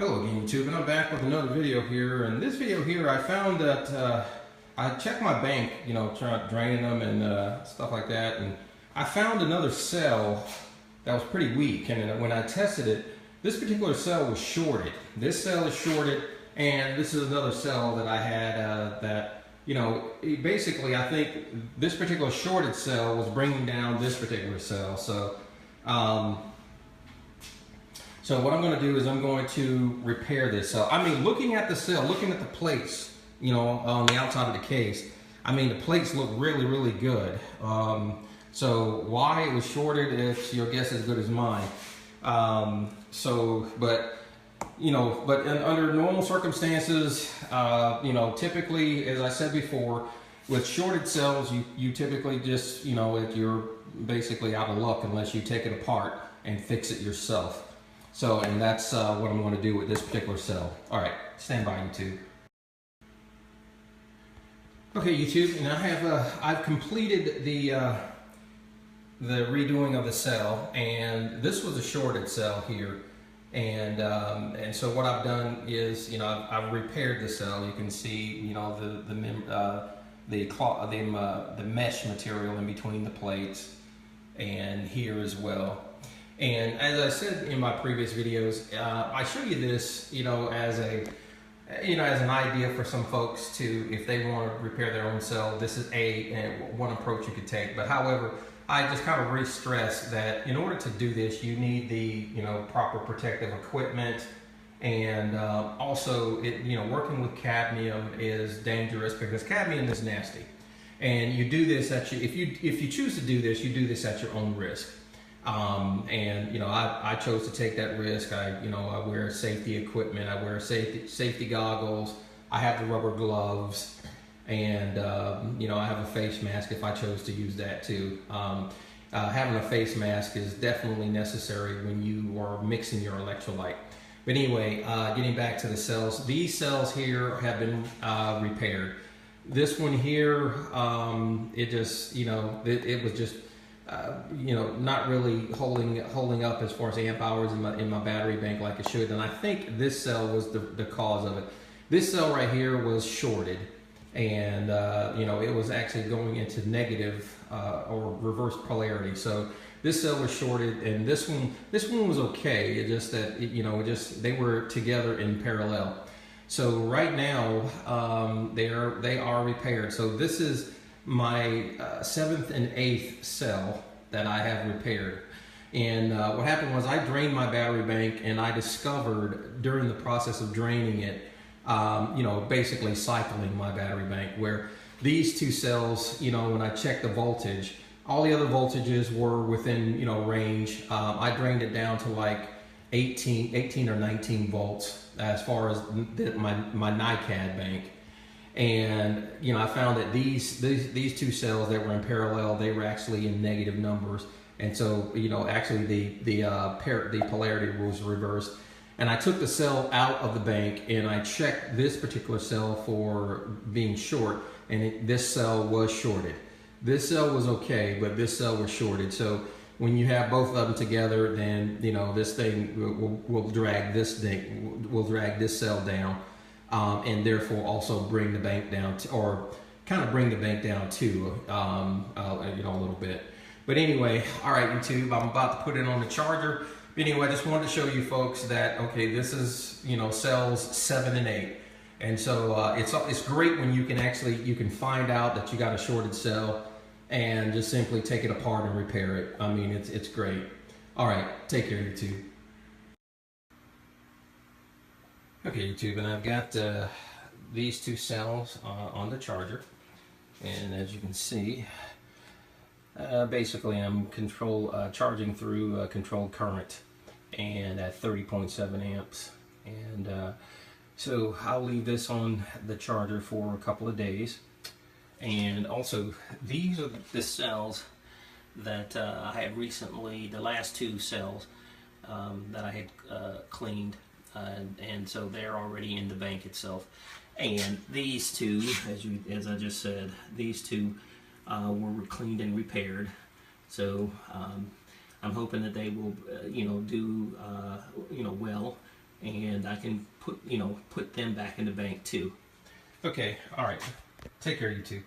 Hello again, YouTube, and I'm back with another video here. In this video here, I found that I checked my bank, trying draining them and stuff like that, and I found another cell that was pretty weak. And when I tested it, this particular cell was shorted. This cell is shorted, and this is another cell that I had basically I think this particular shorted cell was bringing down this particular cell. So what I'm going to do is I'm going to repair this cell. I mean, looking at the cell, looking at the plates, on the outside of the case, I mean, the plates look really, really good. So why it was shorted, it's your guess as good as mine. But under normal circumstances, typically, as I said before, with shorted cells, you typically just, you're basically out of luck unless you take it apart and fix it yourself. So, and that's what I'm going to do with this particular cell. All right, stand by, YouTube. Okay, YouTube, and I've completed the redoing of the cell, and this was a shorted cell here, and so what I've done is, I've repaired the cell. You can see, the mesh material in between the plates, and here as well. And as I said in my previous videos, I show you this, as an idea for some folks to, if they want to repair their own cell, this is one approach you could take. But however, I just kind of re-stress that in order to do this, you need the, proper protective equipment. And also, working with cadmium is dangerous because cadmium is nasty. And you do this if you choose to do this, you do this at your own risk. I chose to take that risk. I wear safety equipment. I wear safety goggles. I have the rubber gloves, and I have a face mask if I chose to use that too. Having a face mask is definitely necessary when you are mixing your electrolyte. But anyway, getting back to the cells, these cells here have been repaired. This one here, it just, it was just. Not really holding up as far as amp hours in my battery bank like it should, and I think this cell was the cause of it. This cell right here was shorted, and it was actually going into negative or reverse polarity. So this cell was shorted, and this one was okay. It just that they were together in parallel. So right now they are repaired. So this is my 7th and 8th cell that I have repaired. And what happened was I drained my battery bank, and I discovered during the process of draining it, basically cycling my battery bank, where these two cells, when I checked the voltage, all the other voltages were within, range. I drained it down to like 18 or 19 volts as far as my NiCad bank. And I found that these two cells that were in parallel, they were actually in negative numbers, and so actually the polarity was reversed. And I took the cell out of the bank, and I checked this particular cell for being short, and this cell was shorted. This cell was okay, but this cell was shorted. So when you have both of them together, then this thing will drag this cell down. And therefore also bring the bank down or kind of bring the bank down too, a little bit. But anyway, all right, YouTube, I'm about to put it on the charger. Anyway, I just wanted to show you folks that, okay, this is, cells 7 and 8. And so it's great when you can find out that you got a shorted cell and just simply take it apart and repair it. I mean, it's great. All right, take care, YouTube. Okay, YouTube, and I've got these two cells on the charger, and as you can see, basically I'm charging through controlled current, and at 30.7 amps, and so I'll leave this on the charger for a couple of days. And also, these are the cells that I had recently, the last two cells that I had cleaned. And so they're already in the bank itself. And these two, as I just said, these two were cleaned and repaired. So I'm hoping that they will, do well and I can put them back in the bank too. Okay, all right. Take care, you two.